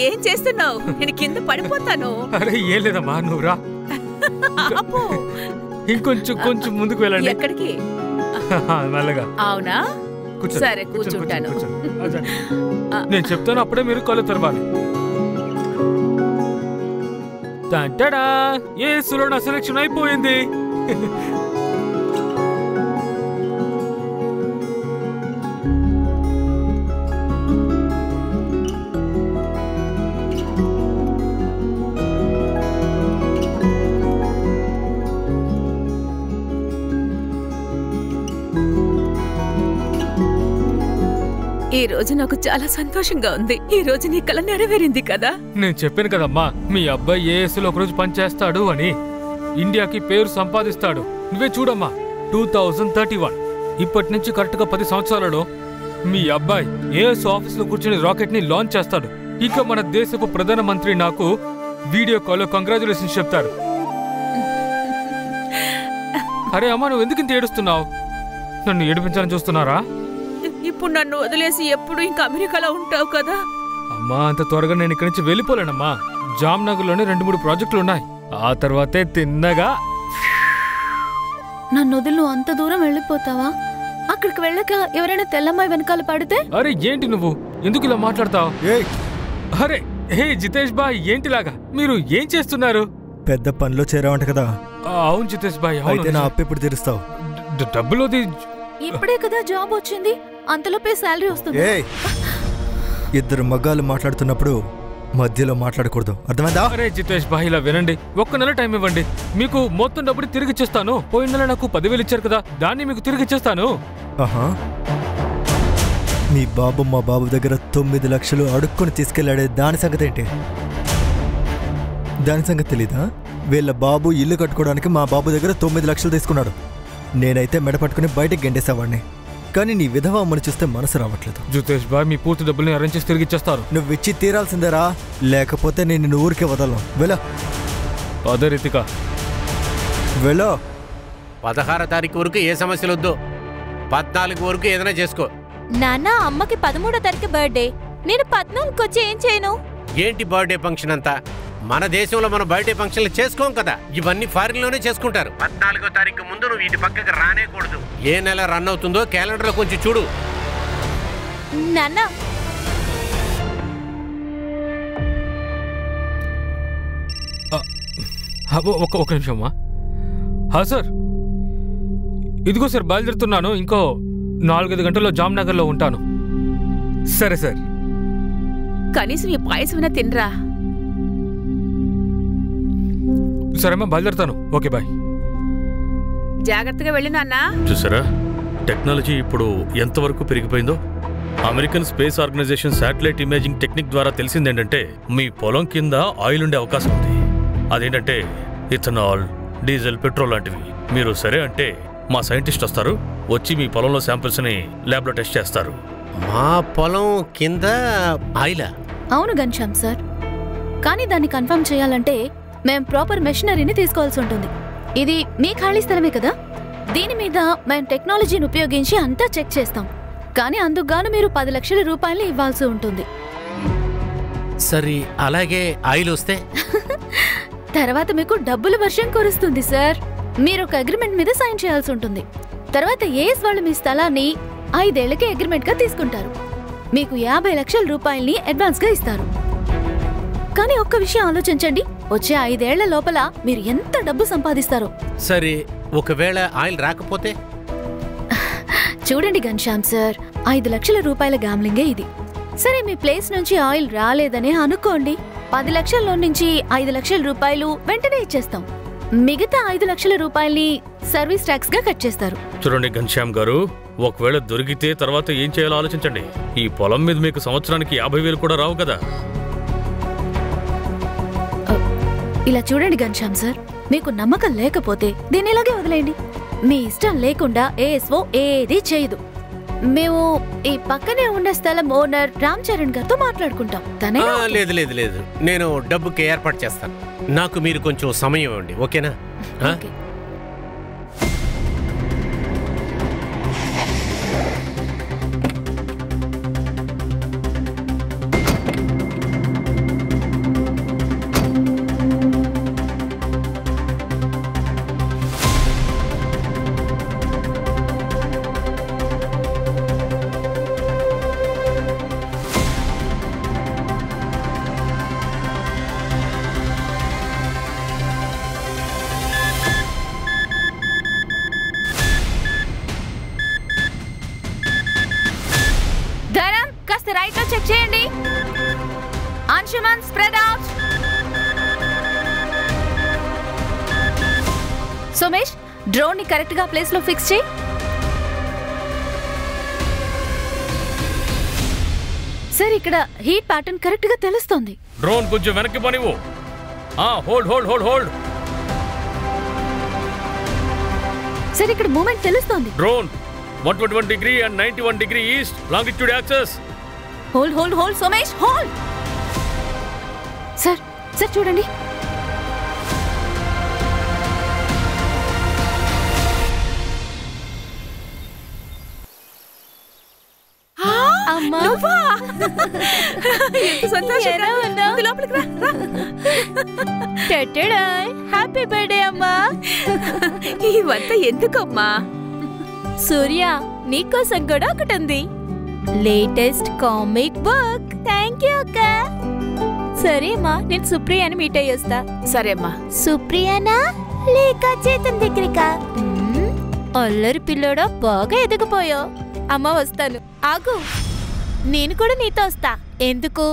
ఏం చేస్తున్నావు? నేను కింద పడిపోతాను. అరే ఏం లేదమ్మా, నువ్వు రా. ఇంకొంచెం కొంచెం ముందుకు వెళ్ళండి. ఎక్కడికి? మెల్లగా. అవునా, సరే కూర్చుంటాను. నేను చెప్తాను, అప్పుడే మీరు కళ్ళు తెరవాలి. యేసులో నా సెలక్షన్ అయిపోయింది. ఈ రోజు నాకు చాలా సంతోషంగా ఉంది. ఈ రోజు నీ కల నెరవేరింది కదా. నేను చెప్పాను కదమ్మా, మీ అబ్బాయి ఏఎస్లో ఒకరోజు పనిచేస్తాడు అని, ఇండియాకి పేరు సంపాదిస్తాడు. నువ్వే చూడమ్మా, 2031 ఇప్పటి నుంచి కరెక్ట్ గా 10 సంవత్సరాలలో మీ అబ్బాయి ఏఎస్ ఆఫీస్ లో కూర్చుని రాకెట్ ని లాంచ్ చేస్తాడు. ఇక మన దేశపు ప్రధానమంత్రి నాకు వీడియో కాల్లో కంగ్రాచులేషన్స్ చెప్తారు. అరే అమ్మా, నువ్వు ఎందుకు ఇంత ఏడుస్తున్నావు? నన్ను ఏడిపించాలని చూస్తున్నారా? ఇప్పుడు నన్ను వదిలేసి ఎప్పుడు ఇంకా అమెరికాలో ఉంటావు కదా. అమ్మా, అంత త్వరగా నేను ఇక్కడి నుంచి వెళ్ళిపోలేనమ్మా. జామ్నగర్ లోనే 2-3 ప్రాజెక్టులు ఉన్నాయి. ఆ తర్వాతే తిన్నగా. నన్ను వదిలి నువ్వు అంత దూరం వెళ్ళిపోతావా? అక్కడికి వెళ్ళక ఎవరైనా తెల్లమ్మాయి వెనకాల పడితే? అరే ఏంటి నువ్వు ఎందుకు ఇలా మాట్లాడతావు? అరే హే జితేష్ బాయ్, ఏంటిలాగా మీరు ఏం చేస్తున్నారు? పెద్ద పనిలో చేరావంట కదా. అవును జితేష్ బాయ్. అయితే నా అప్పు ఎప్పుడు తీరుస్తావు? డబ్బులోది ఇప్పుడే కదా జాబ్ వచ్చింది, అంతలోపే శాలరీ వస్తుంది. ఇద్దరు మగ్గాలు మాట్లాడుతున్నప్పుడు మధ్యలో మాట్లాడకూడదు, అర్థమైందా? అరే జితేష్ బాయ్, ఇలా వినండి, 1 నెల టైం ఇవ్వండి, మీకు మొత్తం డబ్బులు తిరిగి ఇచ్చేస్తాను. పోయిన నెల నాకు 10,000 ఇచ్చారు కదా, దాన్ని మీకు తిరిగి ఇచ్చేస్తాను. ఆహా, మీ బాబు మా బాబు దగ్గర 9 లక్షలు అడుక్కొని తీసుకెళ్లాడే, దాని సంగతి ఏంటి? దాని సంగతి తెలీదా? వీళ్ళ బాబు ఇల్లు కట్టుకోవడానికి మా బాబు దగ్గర 9 లక్షలు తీసుకున్నాడు. నేనైతే మెడ పట్టుకుని బయటకు గెండేసేవాడిని. కానీ నీ విధవ అమ్మని చూస్తే మనసు రావట్లేదు. జితేష్ బాయ్, మీ పూర్తి డబ్బుల్ని అరేంజ్ చేసి తిరిగి ఇచ్చేస్తారు. నువ్వు ఇచ్చి తీరాల్సిందేరా, లేకపోతే నేను నిన్ను ఊరికే వదలను. వెళ్ళ. అదే రీతిగా వెళ్ళ. 16వ తారీఖు వరకు ఏ సమస్యలు వద్దు, 14 వరకు ఏదైనా చేసుకో. నాన్న, అమ్మకి 13వ తారీఖు బర్త్డే, నేను 14కి వచ్చి ఏం చేయను? ఏంటి బర్త్డే ఫంక్షన్ అంతా? మన దేశంలో మనం బర్త్డే ఫంక్షన్లు చేసుకోం కదా, ఇవన్నీ ఫారిన్ లోనే చేసుకుంటారు. 14వ తారీఖు ముందు నువ్వు ఇటు పక్కకి రానేకూడదు. ఏ నెల రన్ అవుతుందో క్యాలెండర్ లో కొంచెం చూడు. నాన్న, ఒక నిమిషం అమ్మా. సార్, ఇదిగో సార్ బయలుదేరుతున్నాను. ఇంకో 4-5 గంటల్లో జామ్నగర్లో ఉంటాను. సరే సార్. కనీసం ఈ పాయసమైనా తినరా. సరేమ్మా, బయలుదేరుతాను. Okay bye. జాగ్రత్తగా వెళ్ళి నాన్న. చూసారా టెక్నాలజీ ఇప్పుడు ఎంతవరకు పెరిగిపోయిందో? American space organisation satellite imaging technique ద్వారా తెలిసిందేంటంటే మీ పొలం కింద ఆయిల్ ఉండే అవకాశం ఉంది. అదేంటంటే ఇథనాల్, డీజిల్, పెట్రోల్ లాంటివి. మీరు సరే అంటే మా సైంటిస్ట్ వస్తారు, వచ్చి మీ పొలంలో శాంపిల్స్ని ల్యాబ్లో టెస్ట్ చేస్తారు. మా పొలం కింద ఆయిలా? అవును ఘన్శ్యామ్ సార్, కానీ దాన్ని కన్ఫర్మ్ చేయాలంటే మేం ప్రాపర్ మెషినరీని తీసుకోవాల్సి ఉంటుంది. ఇది మీ ఖాళీ స్థలమే కదా, దీని మీద మేం టెక్నాలజీని ఉపయోగించి అంతా చెక్ చేస్తాం. కానీ అందుకుగాను మీరు 10 లక్షల రూపాయలు ఇవ్వాల్సి ఉంటుంది. సరే, అలాగే ఆయిల్ వస్తే తర్వాత మీకు డబ్బుల వర్షం కురుస్తుంది సార్. మీరు ఒక అగ్రిమెంట్ మీద సైన్ చేయాల్సి ఉంటుంది. తర్వాత ఏఎస్ వాళ్ళు మీ స్థలాన్ని 5 ఏళ్లకి అగ్రిమెంట్ గా తీసుకుంటారు. మీకు 50 లక్షల రూపాయల్ని అడ్వాన్స్ గా ఇస్తారు. కానీ ఒక్క విషయం ఆలోచించండి, వచ్చే 5 ఏళ్ల లోపల మీరు ఎంత డబ్బు సంపాదిస్తారో. సరే, ఒకవేళ ఆయిల్ రాకపోతే? చూడండి ఘన్శ్యామ్ సార్, 5 లక్షల రూపాయల గ్యామ్లింగే ఇది. సరే, మీ ప్లేస్ నుంచి ఆయిల్ రాలేదనే అనుకోండి, 10 లక్షల్లో నుంచి 5 లక్షల రూపాయలు వెంటనే ఇచ్చేస్తాం. మిగతా 5 లక్షల రూపాయల్ని సర్వీస్ ట్యాక్స్ గా కట్ చేస్తారు. చూడండి ఘన్శ్యామ్ గారు, ఒకవేళ దొరికితే తర్వాత ఏం చేయాలో ఆలోచించండి. ఈ పొలం మీద మీకు సంవత్సరానికి 50,000 కూడా రావు కదా. ఇలా చూడండి ఘన్శ్యామ్ సార్, మీకు నమ్మకం లేకపోతే దీన్ని ఇలాగే వదిలేయండి. మీ ఇష్టం లేకుండా ఏఎస్ఓ ఏది చేయదు. మేము ఈ పక్కనే ఉన్న స్థలం ఓనర్ రామ్ చరణ్ గారితో మాట్లాడుకుంటాం. తనే లేదు లేదు లేదు, నేను డబ్బుకి ఏర్పాటు చేస్తాను. నాకు మీరు కొంచెం సమయం ఇవ్వండి, ఓకేనా? కాస్త రైట్ లో చెక్ చేయండి. Anshuman spread out. Somesh, drone ని కరెక్ట్ గా ప్లేస్ లో ఫిక్స్ చేయి. సార్, ఇక్కడ హీట్ ప్యాటర్న్ కరెక్ట్ గా తెలుస్తుంది. డ్రోన్ కొంచెం వెనక్కి పోనివ్వు. Hold hold hold hold. Sir, ఇక్కడ మూమెంట్ తెలుస్తుంది. Drone 121 degree and 91 degree east longitude axis. Hold hold hold Somesh, hold. Sir sir చూడండి. నువ్వా? ఎంత సంతోషంగా ఉన్నావు. లోపలికి రా. హ్యాపీ బర్త్డే అమ్మా. ఇవంతా ఎందుకమ్మా? సూర్య, నీకోసం కూడా ఒకటి ఉంది. Latest comic book. Thank you అక్క. సరే అమ్మా, నేను సుప్రియాని మీట్ అయ్యేస్తా. సరే అమ్మా. సుప్రియానా లేక చేతన్ దగ్గరికా? అల్లరి పిల్లోడా, బాగా ఎదిగిపోయావు. అమ్మ వస్తాను. ఆగు, నేను కూడా నీతో వస్తా. ఎందుకు?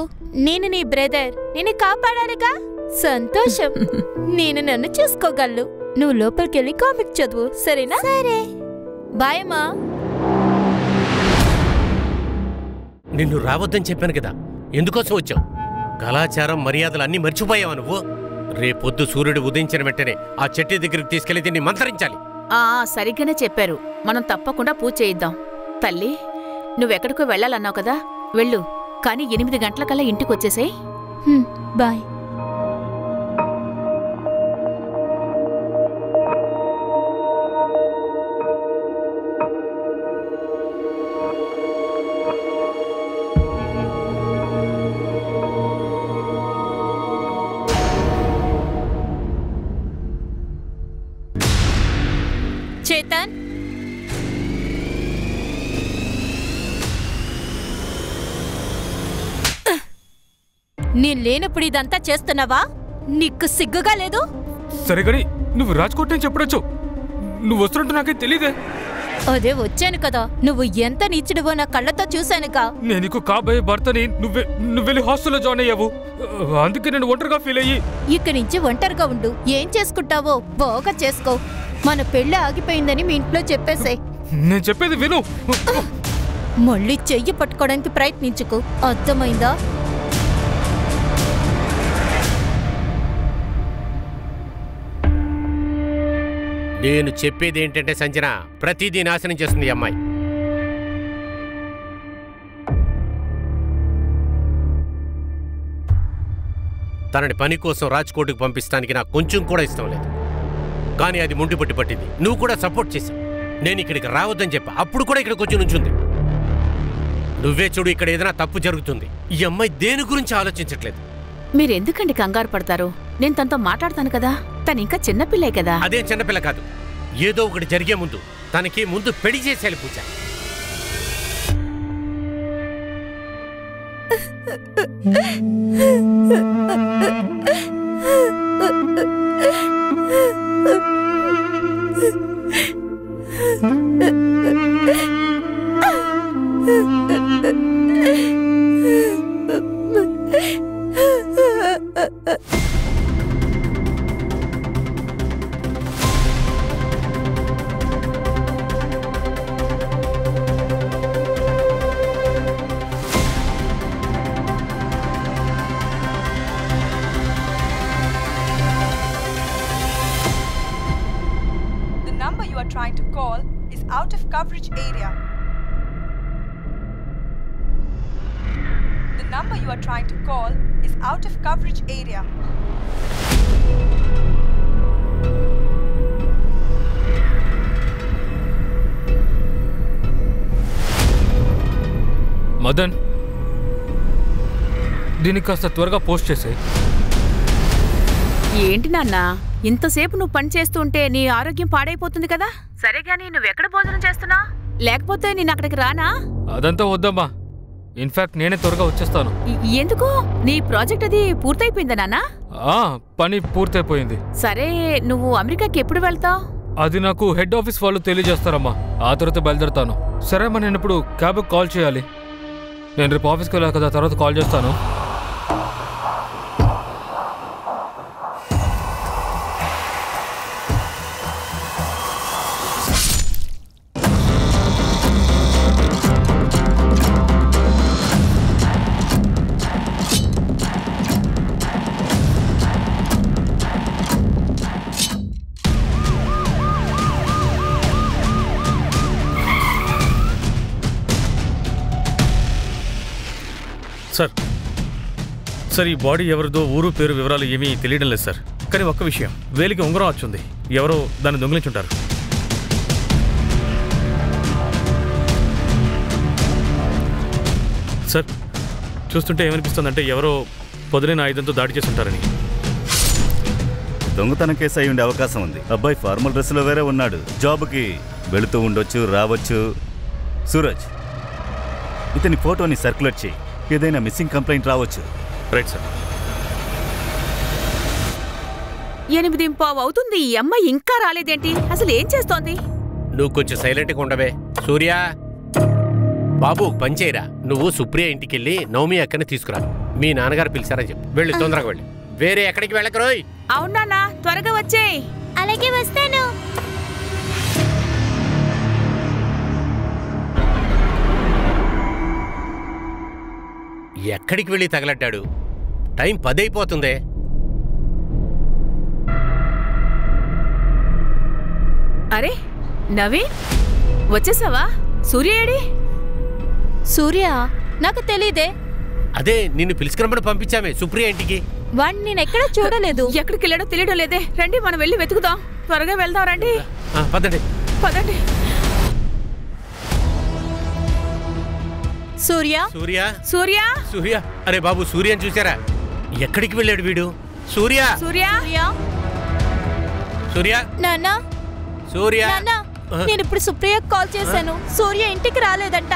నేను నీ బ్రదర్, నేను కాపాడాలిగా. సంతోషం. నేను నన్ను చూసుకోగలను. నువ్వు లోపలికెళ్ళి కామిక్ చదువు, సరేనా? సరే, బాయ్ అమ్మా. నిన్ను రావద్దని చెప్పాను కదా, ఎందుకోసం వచ్చావు? కళాచారం మర్యాదలు అన్నీ మర్చిపోయావా నువ్వు? రేపొద్దు సూర్యుడు ఉదయించిన వెంటనే ఆ చెట్టు దగ్గరికి తీసుకెళ్లి దీన్ని మంత్రించాలి. సరిగ్గానే చెప్పారు. మనం తప్పకుండా పూజ చేయిద్దాం. తల్లి, నువ్వెక్కడికో వెళ్ళాలన్నావు కదా, వెళ్ళు. కానీ 8 గంటలకల్లా ఇంటికి వచ్చేసేయ్. బాయ్. చేతన్, నేను లేనప్పుడు ఇదంతా చేస్తున్నావా? నీకు సిగ్గుగా లేదు? సరే కానీ నువ్వు రాజ్కోట్ నుంచి ఎప్పుడొచ్చు? నువ్వు వస్తున్నట్టు నాకే తెలీదే. అదే వచ్చాను కదా, నువ్వు ఎంత నీచుడువో నా కళ్ళతో చూశానుగా. నేను నీకు కాబోయే భర్తని. నువ్వు వెళ్ళి హాస్టల్లో జాయిన్ అయ్యావు, అందుకే నేను ఒంటరిగా ఫీల్ అయ్యి. ఇక్కడి నుంచి ఒంటరిగా ఉండు. ఏం చేసుకుంటావో బాగా చేసుకో. మన పెళ్లి ఆగిపోయిందని మీ ఇంట్లో చెప్పేసే. నేను చెప్పేది విను. మళ్ళీ చెయ్యి పట్టుకోవడానికి ప్రయత్నించుకో, అర్థమైందా? నేను చెప్పేది ఏంటంటే సంజన, ప్రతిదీ నాశనం చేస్తుంది ఈ అమ్మాయి. తనని పని కోసం రాజ్కోట్కి పంపిస్తానికి నాకు కొంచెం కూడా ఇష్టం లేదు. కానీ అది ముండి పట్టింది. నువ్వు కూడా సపోర్ట్ చేశావు. నేను ఇక్కడికి రావద్దని చెప్పా, అప్పుడు కూడా ఇక్కడికి వచ్చి నుంచుంది. నువ్వే చూడు, ఇక్కడ ఏదైనా తప్పు జరుగుతుంది. ఈ అమ్మాయి దేని గురించి ఆలోచించట్లేదు. మీరెందుకండి కంగారు పడతారు? నేను తనతో మాట్లాడతాను కదా. తను ఇంకా చిన్నపిల్లే కదా. అదేం చిన్నపిల్ల కాదు. ఏదో ఒకటి జరిగే ముందు తనకి ముందు పెళ్లి చేసేయాలి పూజ. Trying to call is out of coverage area. The number you are trying to call is out of coverage area. Madan, దీనికి కాస్త త్వరగా పోస్ట్ చేసే. ఏంటి నాన్న, ఇంతసేపు నువ్వు పని చేస్తుంటే నీ ఆరోగ్యం పాడైపోతుంది కదా. సరే గానీ నువ్వెక్కడ భోజనం చేస్తున్నా? లేకపోతే నేను అక్కడికి రానా? అదంతా వద్దమ్మా. ఇన్ఫాక్ట్ నేనే త్వరగా వచ్చేస్తాను. ఎందుకు? నీ ప్రాజెక్ట్ అది పూర్తయిపోయిందా నాన్న? పని పూర్తయిపోయింది. సరే, నువ్వు అమెరికాకి ఎప్పుడు వెళ్తావు? అది నాకు హెడ్ ఆఫీస్ వాళ్ళు తెలియజేస్తారమ్మా. ఆ తర్వాత బయలుదేరుతాను. సరే అమ్మా, నేను ఇప్పుడు క్యాబ్కి కాల్ చేయాలి. నేను రేపు ఆఫీస్కి వెళ్ళా కదా, తర్వాత కాల్ చేస్తాను. సార్, ఈ బాడీ ఎవరిదో ఊరు పేరు వివరాలు ఏమీ తెలియడం లేదు సార్. కానీ ఒక్క విషయం, వేలికి ఉంగరం వచ్చింది. ఎవరో దాన్ని దొంగిలించుంటారు. సార్, చూస్తుంటే ఏమనిపిస్తుందంటే ఎవరో పొదలైన ఆయుధంతో దాడి చేస్తుంటారని. దొంగతనం కేసు అయి ఉండే అవకాశం ఉంది. అబ్బాయి ఫార్మల్ డ్రెస్లో వేరే ఉన్నాడు. జాబ్కి వెళుతూ ఉండొచ్చు, రావచ్చు. సూరజ్, ఇతని ఫోటోని సర్క్యులేట్ చేయి. ఏదైనా మిస్సింగ్ కంప్లైంట్ రావచ్చు. Right sir. 8:15 అవుతుంది. ఈ అమ్మాయి ఇంకా రాలేదేంటి? అసలు ఏం చేస్తోంది? నువ్వు కొంచెం సైలెంట్గా ఉండవే. సూర్య బాబు, పనిచేయరా. నువ్వు సుప్రియ ఇంటికెళ్ళి నవమి అక్కని తీసుకురా. మీ నాన్నగారు పిలిచారని చెప్పు. వెళ్ళి తొందరగా వెళ్ళి. వేరే ఎక్కడికి వెళ్ళకరోయ్. అవునా, త్వరగా వచ్చేయ్. అలాగే వస్తాను. ఎక్కడికి వెళ్ళి తగలడ్డాడు? టైం 10 అయిపోతుందే. అరే నవీన్, వచ్చేసావా? సూర్య ఏడి? సూర్య నాకు తెలీదే. అదే నిన్ను పిలుచుకురమ్మని పంపించామే సుప్రియ ఇంటికి. వాడిని నేను ఎక్కడ చూడలేదు. ఎక్కడికి వెళ్ళాడో తెలియడం లేదే. రండి, మనం వెళ్ళి వెతుకుదాం. త్వరగా వెళ్దాం, రండి. పదండి పదండి. సూర్య, సూర్య, సూర్య, సూర్య. అరే బాబు, సూర్యని చూసారా? ఎక్కడికి వెళ్ళాడు వీడు? సూర్య, సూర్య, సూర్య, నాన్న, సూర్య. నాన్న, నేను ఇప్పుడు సుప్రియకు కాల్ చేశాను. సూర్య ఇంటికి రాలేదంట.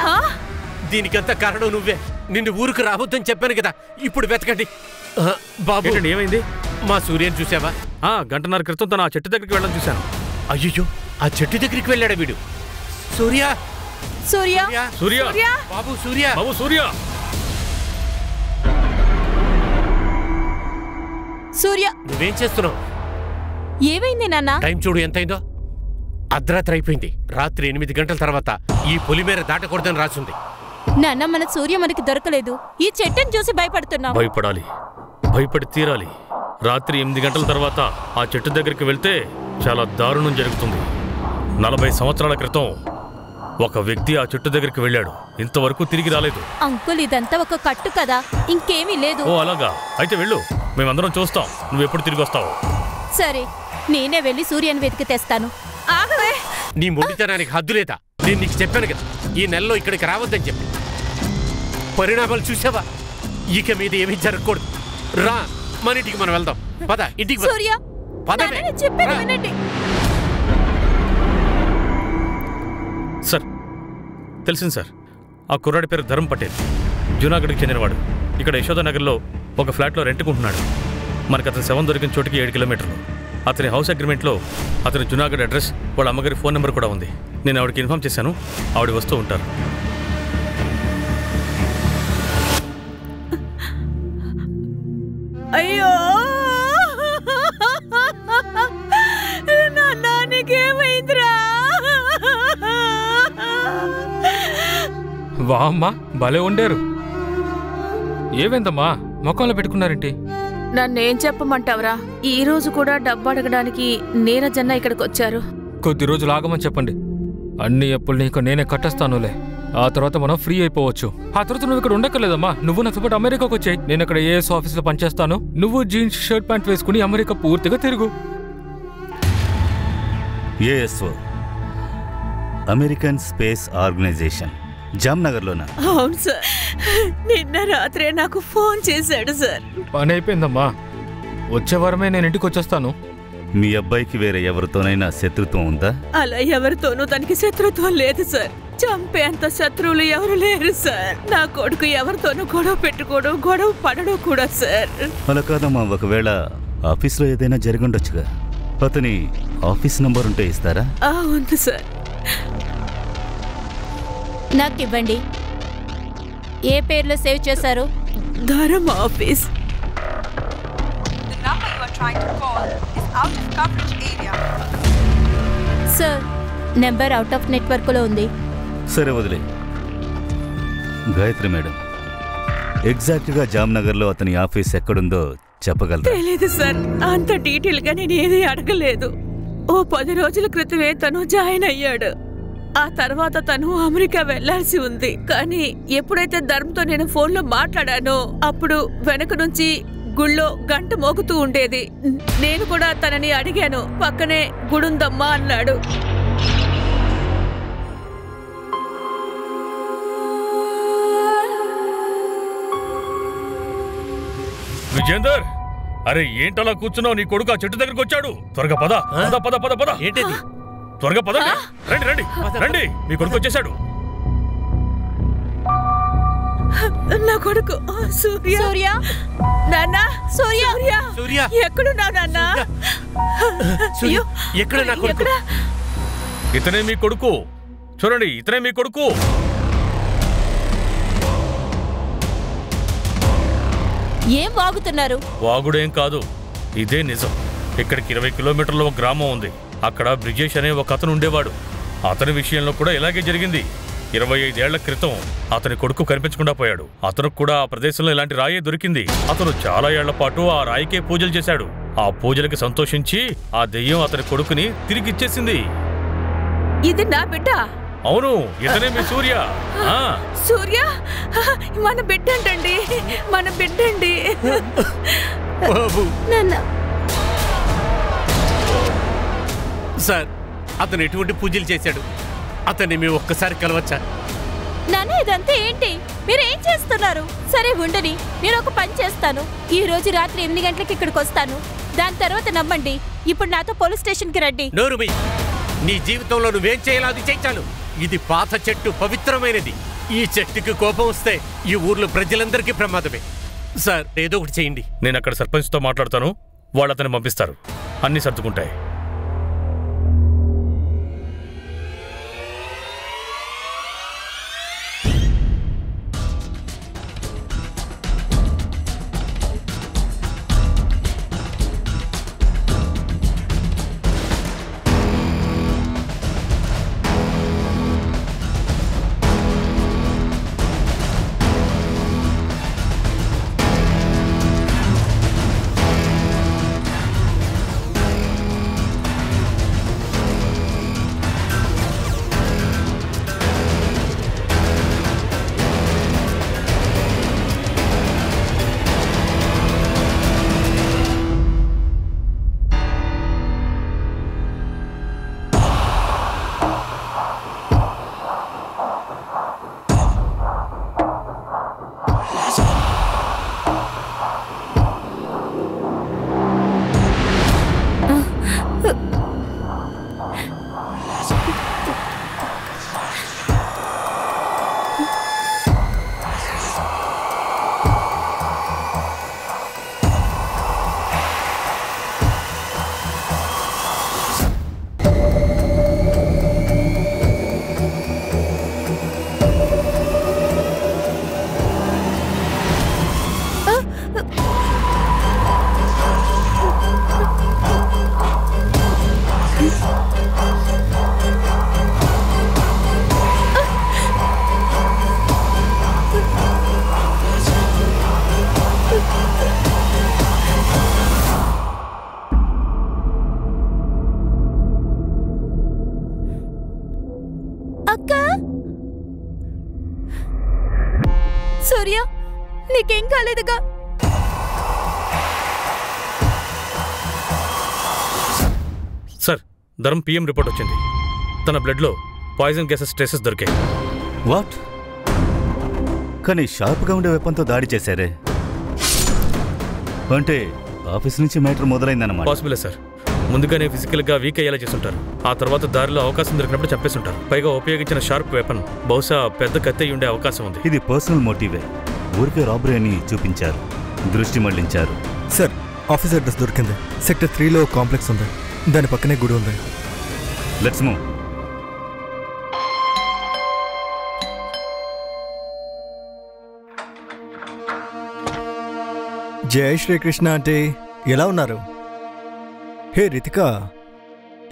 దీనికంతా కారణం నువ్వే. నిన్ను ఊరికి రావద్దని చెప్పాను కదా. ఇప్పుడు వెతకండి. బాబు, ఏమైంది? మా సూర్యని చూసావా? గంటన్నర క్రితం తను ఆ చెట్టు దగ్గరికి వెళ్ళడం చూశాను. అయ్యో, ఆ చెట్టు దగ్గరికి వెళ్ళాడా వీడు? సూర్య, సూర్య, సూర్య, బాబు సూర్య, బాబు సూర్య, సూర్య, నువ్వేం చేస్తున్నావు? ఏమైంది నాన్న? టైం చూడు ఎంతైందో. అర్ధరాత్రి అయిపోయింది. రాత్రి 8 గంటల తర్వాత ఈ పొలిమేర దాటకూడదని రాసింది. నాన్న, మన సూర్య మనకి దొరకలేదు. ఈ చెట్టుని చూసి భయపడుతున్నాం. భయపడాలి, భయపడి తీరాలి. రాత్రి 8 గంటల తర్వాత ఆ చెట్టు దగ్గరికి వెళ్తే చాలా దారుణం జరుగుతుంది. 40 సంవత్సరాల క్రితం ఒక వ్యక్తి ఆ చెట్టు దగ్గరికి వెళ్ళాడు. ఇంతవరకు తిరిగి రాలేదు. అంకుల్, ఇదంతా ఒక కట్టు కదా, ఇంకేమీ లేదు. ఓ అలాగా? అయితే వెళ్ళు, మేమందరం చూస్తాం నువ్వెప్పుడు తిరిగి వస్తావు. సరే, నేనే వెళ్ళి సూర్యని వెతికి తెస్తాను. ఆగవే. నీ మొండితనానికి హద్దు లేదా? నేను నీకు చెప్పాను కదా, ఈ నెలలో ఇక్కడికి రావద్దని చెప్పి. పరిణామాలు చూసావా? ఇక మీద ఏమీ జరగకూడదు. రా, మన ఇంటికి మనం వెళ్దాం. పద, ఇంటికి పద. సూర్య, పదవే. నాన్న, నేను చెప్పేది వినండి. సార్, తెలిసింది సార్. ఆ కుర్రాడి పేరు ధర్మ పటేల్. జూనాగఢ్కి చెందినవాడు. ఇక్కడ యశోదానగర్లో ఒక ఫ్లాట్లో రెంట్కుంటున్నాడు. మనకు అతని శవం దొరికిన చోటికి 7 కిలోమీటర్లు. అతని హౌస్ అగ్రిమెంట్లో అతని జూనాగఢ్ అడ్రస్, వాళ్ళ అమ్మగారి ఫోన్ నెంబర్ కూడా ఉంది. నేను ఆవిడకి ఇన్ఫార్మ్ చేశాను. ఆవిడ వస్తూ ఉంటారు. అయ్యో నాన్న, నీకేమైందిరా? వామ్మా, భలే ఉండారు. ఏమైందమ్మా, మొక్కలో పెట్టుకున్నారేంటి? నన్నేం చెప్పమంటావురా? ఈ రోజు కూడా డబ్బు అడగడానికి నీరజన్న ఇక్కడికి వచ్చారు. కొద్ది రోజులు ఆగమని చెప్పండి. అన్ని అప్పులు నీకు నేనే కట్టేస్తానులే. ఆ తర్వాత మనం ఫ్రీ అయిపోవచ్చు. ఆ తర్వాత నువ్వు ఇక్కడ ఉండక్కర్లేదమ్మా. నువ్వు నాతో పాటు అమెరికాకు వచ్చాయి. నేను ఇక్కడ ఏఎస్ ఆఫీస్లో పనిచేస్తాను. నువ్వు జీన్స్ షర్ట్ ప్యాంట్ వేసుకుని అమెరికా పూర్తిగా తిరుగు. ఏఎస్ఓ, అమెరికన్ స్పేస్ ఆర్గనైజేషన్, జామ్నగర్లోనా? అవును సార్, నిన్న రాత్రే నాకు ఫోన్ చేశాడు సార్. పని అయిపోయిందమ్మా. వచ్చే వారమే నేను ఇంటికి వచ్చేస్తాను. మీ అబ్బాయికి వేరే ఎవరితోనైనా శత్రుత్వం ఉందా? అలా ఎవరితోనూ తనకి శత్రుత్వం లేదు సార్. చంపేంత శత్రువులు ఎవరు లేరు సార్. నా కొడుకు ఎవరితోనూ గొడవ పెట్టుకోవడం, గొడవ పడడం కూడా సార్. అలా కాదమ్మా, ఒకవేళ ఆఫీస్లో ఏదైనా జరిగుండొచ్చుగా. అతని ఆఫీస్ నంబర్ ఉంటే ఇస్తారా? ఉంది సార్. నాకు ఇవ్వండి. ఏ పేర్లో సేవ్ చేశారు? ధర్మ office. The number you are trying to call is out of coverage area. Sir, number out of నెట్వర్క్లో ఉంది. సరే వదిలే. గాయత్రి మేడం, ఎగ్జాక్ట్గా జామ్నగర్లో అతని ఆఫీస్ ఎక్కడుందో చెప్పగలరా? తెలీదు సార్, అంత డీటెయిల్ గా నేను ఏది అడగలేదు. ఓ 10 రోజుల క్రితమే తను జాయిన్ అయ్యాడు. ఆ తర్వాత తను అమెరికా వెళ్లాల్సి ఉంది. కానీ ఎప్పుడైతే ధర్మతో నేను ఫోన్లో మాట్లాడానో అప్పుడు వెనక నుంచి గుళ్ళో గంట మోగుతూ ఉండేది. నేను కూడా తనని అడిగాను, పక్కనే గుడుందమ్మా అన్నాడు. విజేందర్, అరే ఏంటలా కూర్చున్నావు? నీ కొడుకు ఆ చెట్టు దగ్గరకు వచ్చాడు. త్వరగా పద పద పద పద పద. ఏంటిది? త్వరగా పద. రండి రండి రండి, మీ కొడుకు వచ్చేసాడు. నా కొడుకు సూర్య. సూర్య, నాన్న, సూర్య, సూర్య, ఎక్కడున్నావు నాన్న? సూర్య, ఎక్కడ నా కొడుకు? ఇతనే మీ కొడుకు. చూడండి, ఇతనే మీ కొడుకు. ఏం వాగుతున్నారు? వాగుడేం కాదు, ఇదే నిజం. ఇక్కడికి 20 కిలోమీటర్ల ఒక గ్రామం ఉంది. అక్కడ బ్రిజేష్ అనే ఒక అతను ఉండేవాడు. అతని విషయంలో కూడా ఇలాగే జరిగింది. 25 ఏళ్ల క్రితం అతని కొడుకు కనిపించకుండా పోయాడు. అతనికి కూడా ఆ ప్రదేశంలో ఇలాంటి రాయే దొరికింది. అతను చాలా ఏళ్ల పాటు ఆ రాయికే పూజలు చేశాడు. ఆ పూజలకి సంతోషించి ఆ దెయ్యం అతని కొడుకుని తిరిగిచ్చేసింది. ఇది నా బిడ్డ. అవును, ఇతనే మీ సూర్య. సూర్య, మన బిడ్డండి, మన బిడ్డండి. బాబు నాన్న, సార్, అతను ఎటువంటి పూజలు చేశాడు? అతన్ని మేము ఒక్కసారి కలవచ్చా? నాన్న, ఇదంతా ఏంటి? మీరేం చేస్తున్నారు? సరే ఉండని, నేను ఒక పని చేస్తాను. ఈ రోజు రాత్రి 8 గంటలకు ఇక్కడికి వస్తాను. దాని తర్వాత నమ్మండి. ఇప్పుడు నాతో పోలీస్ స్టేషన్కి రండి. నోరుమి, నీ జీవితంలో నువ్వేం చేయాలో అది చేయించాను. ఇది పాత చెట్టు, పవిత్రమైనది. ఈ చెట్టుకి కోపం వస్తే ఈ ఊర్లో ప్రజలందరికీ ప్రమాదమే. సార్, ఏదో ఒకటి చేయండి. నేను అక్కడ సర్పంచ్తో మాట్లాడతాను. వాళ్ళు అతన్ని పంపిస్తారు. అన్నీ సర్దుకుంటాయి. సూర్య, నీకేం కాలేదుగా? సార్, ధర్మ పిఎం రిపోర్ట్ వచ్చింది. తన బ్లడ్లో పాయిజన్ గ్యాసెస్ ట్రేసెస్ దొరికాయి. వాట్? కానీ షార్ప్గా ఉండే వెపన్తో దాడి చేశారే, అంటే ఆఫీస్ నుంచి మ్యాటర్ మొదలైందన్నమాట. పాసిబులే సార్. ముందుగానే ఫిజికల్గా వీక్ అయ్యేలా చేస్తుంటారు. ఆ తర్వాత దారిలో అవకాశం దొరికినప్పుడు చంపేస్తుంటారు. పైగా ఉపయోగించిన షార్ప్ వెపన్ బహుశా పెద్ద కత్తి ఉండే అవకాశం ఉంది. ఇది పర్సనల్ మోటివే. ఊరికే రాబరీ అని చూపించారు, దృష్టి మళ్లించారు. సార్, ఆఫీస్ అడ్రస్ దొరికింది. సెక్టర్ 3లో కాంప్లెక్స్ ఉంది, దాని పక్కనే గుడి ఉంది. Let's move. జై శ్రీకృష్ణ అంటే ఎలా ఉన్నారు? హే రితిక,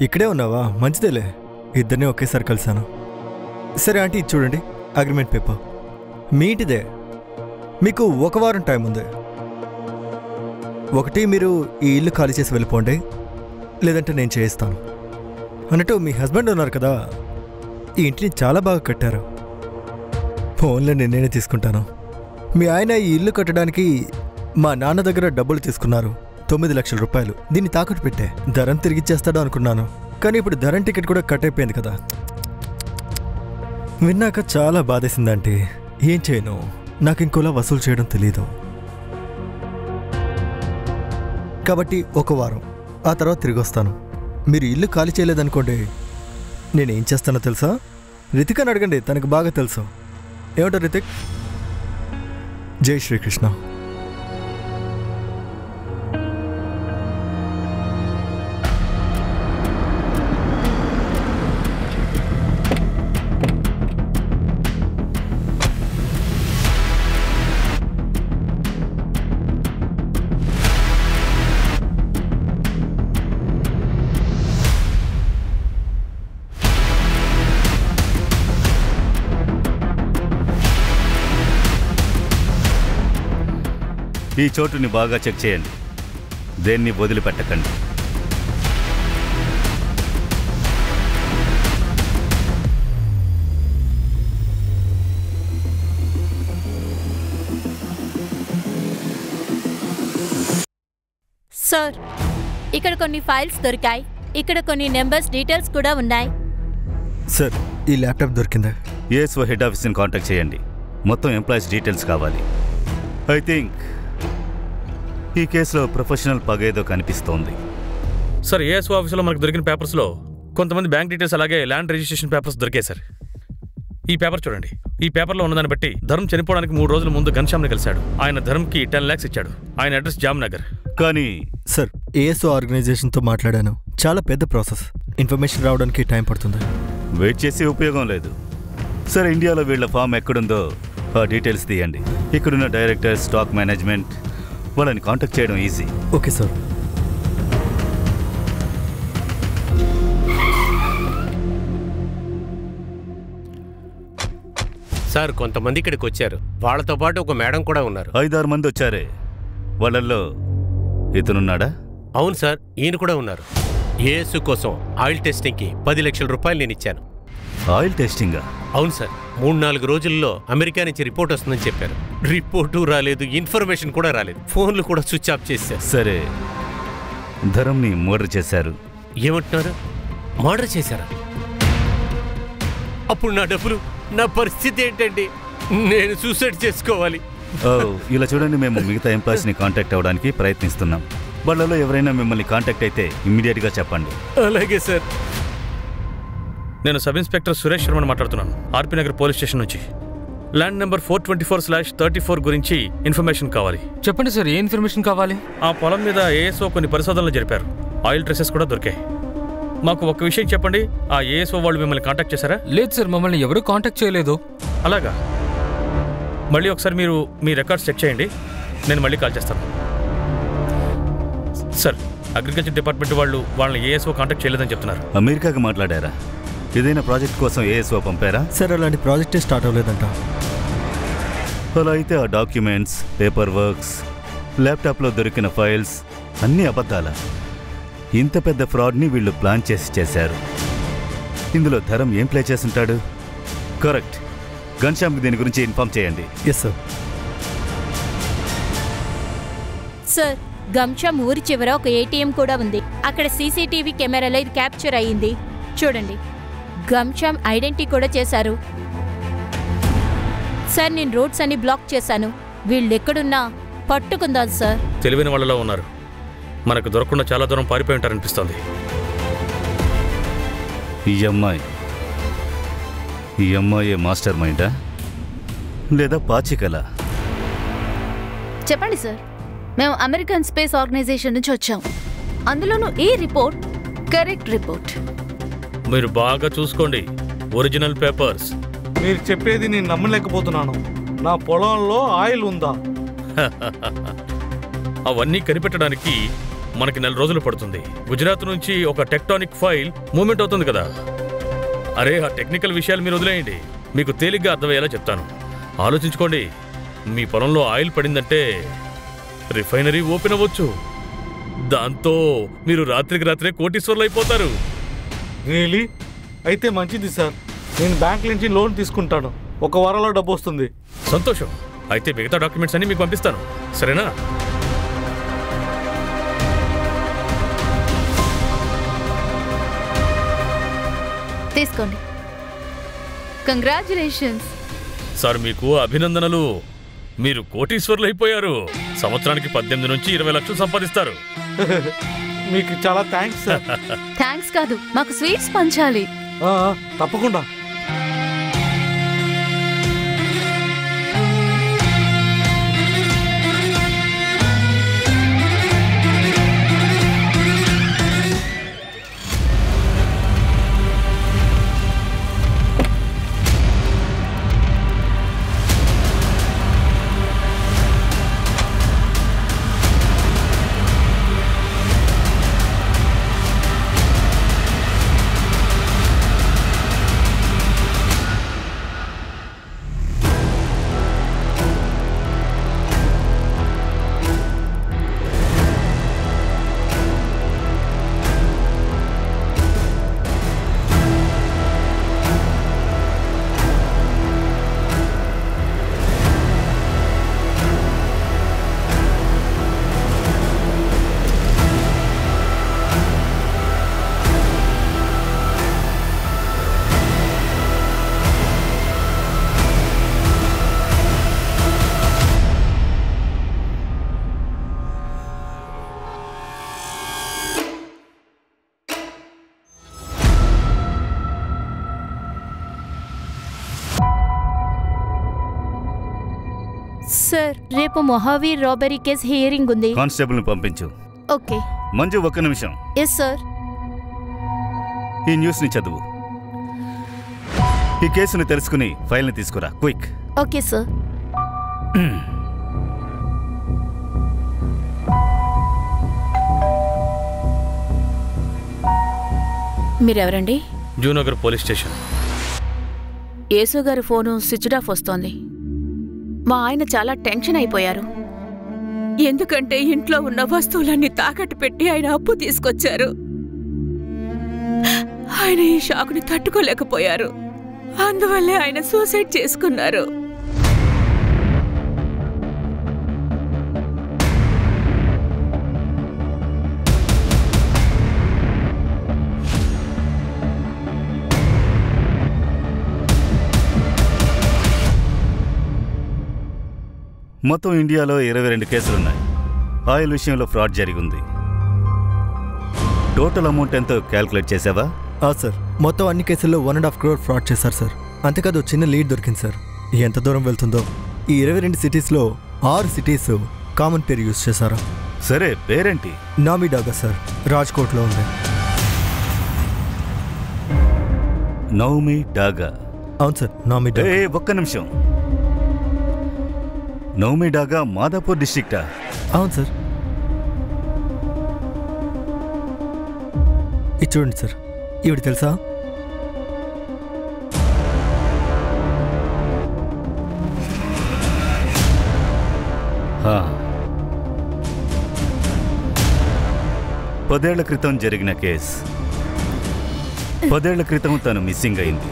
ఇక్కడే ఉన్నావా? మంచిదేలే, ఇద్దరిని ఒకేసారి కలిశాను. సరే ఆంటీ, ఇది చూడండి అగ్రిమెంట్ పేపర్. మీ ఇంటిదే. మీకు 1 వారం టైం ఉంది. ఒకటి మీరు ఈ ఇల్లు ఖాళీ చేసి వెళ్ళిపోండి, లేదంటే నేను చేయిస్తాను. అన్నట్టు మీ హస్బెండ్ ఉన్నారు కదా, ఈ ఇంటిని చాలా బాగా కట్టారు. ఫోన్లో నేనే తీసుకుంటాను. మీ ఆయన ఈ ఇల్లు కట్టడానికి మా నాన్న దగ్గర డబ్బులు తీసుకున్నారు, 9 లక్షల రూపాయలు. దీన్ని తాకట్టు పెట్టే ధరం తిరిగిచ్చేస్తాడు అనుకున్నాను, కానీ ఇప్పుడు ధరం టికెట్ కూడా కట్ అయిపోయింది కదా. విన్నాక చాలా బాధేసిందంటే ఏం చేయను, నాకు ఇంకోలా వసూలు చేయడం తెలీదు. కాబట్టి 1 వారం, ఆ తర్వాత తిరిగి వస్తాను. మీరు ఇల్లు ఖాళీ చేయలేదనుకోండి, నేనేం చేస్తానో తెలుసా? రితికని అడగండి, తనకు బాగా తెలుసు. ఏమంటారు రితిక్? జై శ్రీకృష్ణ. ఈ చోటుని బాగా చెక్ చేయండి, దేన్ని వదిలిపెట్టకండి. సార్, ఇక్కడ కొన్ని ఫైల్స్ దొరికాయి. ఇక్కడ కొన్ని నెంబర్స్ డీటెయిల్స్ కూడా ఉన్నాయి. సార్, ఈ ల్యాప్టాప్ దొరికిందా? ఏఎస్ఓ హెడ్ ఆఫీస్ని కాంటాక్ట్ చేయండి, మొత్తం ఎంప్లాయీస్ డీటెయిల్స్ కావాలి. ఐ థింక్ ఈ కేసులో ప్రొఫెషనల్ పగేదో కనిపిస్తోంది. సార్, ఏఎస్ఓ ఆఫీసులో మనకు దొరికిన పేపర్స్లో కొంతమంది బ్యాంక్ డీటెయిల్స్ అలాగే ల్యాండ్ రిజిస్ట్రేషన్ పేపర్స్ దొరికాయి సార్. ఈ పేపర్ చూడండి. ఈ పేపర్లో ఉన్నదాన్ని బట్టి ధర్మ్ చనిపోవడానికి 3 రోజుల ముందు ఘన్శ్యామ్ని కలిశాడు. ఆయన ధర్మ్కి 10 lakhs ఇచ్చాడు. ఆయన అడ్రస్ జామ్నగర్. కానీ సార్, ఏఎస్ఓ ఆర్గనైజేషన్తో మాట్లాడాను. చాలా పెద్ద ప్రాసెస్, ఇన్ఫర్మేషన్ రావడానికి టైం పడుతుంది. వెయిట్ చేసి ఉపయోగం లేదు. సార్, ఇండియాలో వీళ్ళ ఫామ్ ఎక్కడుందో ఆ డీటెయిల్స్ తీయండి. ఇక్కడున్న డైరెక్టర్, స్టాక్ మేనేజ్మెంట్, వాళ్ళని కాంటాక్ట్ చేయడం ఈజీ. Okay sir. సార్, కొంతమంది ఇక్కడికి వచ్చారు. వాళ్ళతో పాటు ఒక మేడం కూడా ఉన్నారు. 5-6 మంది వచ్చారే, వాళ్ళల్లో ఇతనున్నాడా? అవును సార్, ఈయన కూడా ఉన్నారు. ఏఎస్ కోసం ఆయిల్ టెస్టింగ్కి 10 లక్షల రూపాయలు నేను ఇచ్చాను. ఆయిల్ టెస్టింగా? అవును సార్, 3-4 రోజుల్లో అమెరికా నుంచి రిపోర్ట్ వస్తుందని చెప్పారు. రిపోర్టు రాలేదు, ఇన్ఫర్మేషన్ కూడా రాలేదు, ఫోన్లు కూడా స్విచ్ ఆఫ్ చేశారు. సరే, ధరంని మర్డర్ చేశారు. ఏమంటున్నారు? మర్డర్ చేశారా? అప్పుడు నా డబ్బులు, నా పరిస్థితి ఏంటండి? నేను సూసైడ్ చేసుకోవాలి. ఇలా చూడండి, మేము మిగతా ఎంప్లాయీస్ని కాంటాక్ట్ అవ్వడానికి ప్రయత్నిస్తున్నాం. వాళ్ళలో ఎవరైనా మిమ్మల్ని కాంటాక్ట్ అయితే ఇమ్మీడియట్గా చెప్పండి. అలాగే సార్. నేను సబ్ ఇన్స్పెక్టర్ సురేష్ శర్మని మాట్లాడుతున్నాను, ఆర్పీ నగర్ పోలీస్ స్టేషన్ నుంచి. ల్యాండ్ నెంబర్ 424/34 గురించి ఇన్ఫర్మేషన్ కావాలి. చెప్పండి సార్, ఏ ఇన్ఫర్మేషన్ కావాలి? ఆ పొలం మీద ఏఎస్ఓ కొన్ని పరిశోధనలు జరిపారు. ఆయిల్ ట్రేసెస్ కూడా దొరికాయి. మాకు ఒక విషయం చెప్పండి, ఆ ఏఎస్ఓ వాళ్ళు మిమ్మల్ని కాంటాక్ట్ చేశారా? లేదు సార్, మమ్మల్ని ఎవరూ కాంటాక్ట్ చేయలేదు. అలాగా? మళ్ళీ ఒకసారి మీరు మీ రికార్డ్స్ చెక్ చేయండి, నేను మళ్ళీ కాల్ చేస్తాను. సార్, అగ్రికల్చర్ డిపార్ట్మెంట్ వాళ్ళు వాళ్ళని ఏఎస్ఓ కాంటాక్ట్ చేయలేదని చెప్తున్నారు. అమెరికాకి మాట్లాడారా? ఏదైనా ప్రాజెక్ట్ కోసం ఏఎస్ఓ పంపారా? సార్, అలాంటి ప్రాజెక్టే స్టార్ట్ అవ్వలేదంట. అలా అయితే ఆ డాక్యుమెంట్స్, పేపర్ వర్క్స్, ల్యాప్టాప్లో దొరికిన ఫైల్స్ అన్నీ అబద్ధాలా? ఇంత పెద్ద ఫ్రాడ్ని వీళ్ళు ప్లాన్ చేశారు. ఇందులో ధరం ఏం ప్లే చేసుంటాడు? కరెక్ట్. ఘన్శ్యామ్కి దీని గురించి ఇన్ఫార్మ్ చేయండి. Yes sir. సార్, ఘన్శ్యామ్ ఊరి చివర ఒక ఏటీఎం కూడా ఉంది. అక్కడ సీసీటీవీ కెమెరాలో ఇది క్యాప్చర్ అయ్యింది. చూడండి, ఘన్శ్యామ్ ఐడెంటిటీ కూడా చేశారు. సార్, నేను రోడ్స్ అన్ని బ్లాక్ చేశాను. వీళ్ళెక్కడున్నా పట్టుకుందాం సార్. తెలివైన వాళ్ళలో ఉన్నారు, మనకు దొరకకుండా చాలా దూరం పారిపోయి ఉంటారనిపిస్తోంది. ఈ అమ్మాయి మాస్టర్ మైండా లేదా పాచికలా? చెప్పండి సార్, మేము అమెరికన్ స్పేస్ ఆర్గనైజేషన్ నుంచి వచ్చాం. అందులోనూ ఈ రిపోర్ట్ కరెక్ట్ రిపోర్ట్. మీరు బాగా చూసుకోండి, ఒరిజినల్ పేపర్స్. మీరు చెప్పేది నేను నమ్మలేకపోతున్నాను. నా పొలంలో ఆయిల్ ఉందా? అవన్నీ కనిపెట్టడానికి మనకి 4 రోజులు పడుతుంది. గుజరాత్ నుంచి ఒక టెక్టానిక్ ఫైల్ మూవ్మెంట్ అవుతుంది కదా. అరే, ఆ టెక్నికల్ విషయాలు మీరు వదిలేయండి, మీకు తేలిగ్గా అర్థమయ్యేలా చెప్తాను. ఆలోచించుకోండి, మీ పొలంలో ఆయిల్ పడిందంటే రిఫైనరీ ఓపెన్ అవ్వచ్చు. దాంతో మీరు రాత్రికి రాత్రే కోటీశ్వర్లు అయిపోతారు. రియలీ? అయితే మంచిది సార్. నేను బ్యాంక్ నుంచి లోన్ తీసుకుంటాను. 1 వారంలో డబ్బు వస్తుంది. సంతోషం. అయితే మిగతా డాక్యుమెంట్స్ అన్ని మీకు పంపిస్తాను, సరేనా? తీసుకోండి. కంగ్రాచులేషన్స్ సార్, మీకు అభినందనలు. మీరు కోటీశ్వర్లు అయిపోయారు. సంవత్సరానికి 18 నుంచి 20 లక్షలు సంపాదిస్తారు. మీకు చాలా థ్యాంక్స్ సార్. థ్యాంక్స్ కాదు, మాకు స్వీట్స్ పంచాలి. తప్పకుండా. సార్, రేపు మహావీర్ రాబరీ కేసు హియరింగ్ ఉంది. కానిస్టేబుల్ని పంపించు. ఓకే. మంజు, 1 నిమిషం. Yes sir. ఈ న్యూస్ని చదువు. ఈ కేసుని తెలుసుకుని ఫైల్ని తీసుకురా, క్విక్. Okay sir. మీరెవరండి? Junagadh police station. యేసు గారి ఫోను స్విచ్డ్ ఆఫ్ వస్తోంది. మా ఆయన చాలా టెన్షన్ అయిపోయారు. ఎందుకంటే ఇంట్లో ఉన్న వస్తువులన్నీ తాకట్టు పెట్టి ఆయన అప్పు తీసుకొచ్చారు. ఆయన ఈ షాకుని తట్టుకోలేకపోయారు. అందువల్లే ఆయన సూసైడ్ చేసుకున్నారు. మొత్తం ఇండియాలో 22 కేసులున్నాయి. ఆయిల్ విషయంలో ఫ్రాడ్ జరిగింది. టోటల్ అమౌంట్ ఎంతో క్యాల్కులేట్ చేసావా? సార్, మొత్తం అన్ని కేసుల్లో 1.5 crore ఫ్రాడ్ చేశారు సార్. అంతేకాదు, చిన్న లీడ్ దొరికింది సార్. ఎంత దూరం వెళ్తుందో. ఈ 22 సిటీస్లో 6 సిటీస్ కామన్ పేరు యూజ్ చేశారు. సరే, పేరేంటి? నామీ డాగా సార్, రాజ్కోట్లో ఉంది. నౌమీ డాగా? అవును సార్, నామీ డాగా. 1 నిమిషం. నౌమీ డాగా మాదాపూర్ డిస్ట్రిక్టా? అవును సార్. ఇది చూడండి సార్, ఈవిడ తెలుసా? పదేళ్ల క్రితం జరిగిన కేస్. 10 ఏళ్ల క్రితం తను మిస్సింగ్ అయింది.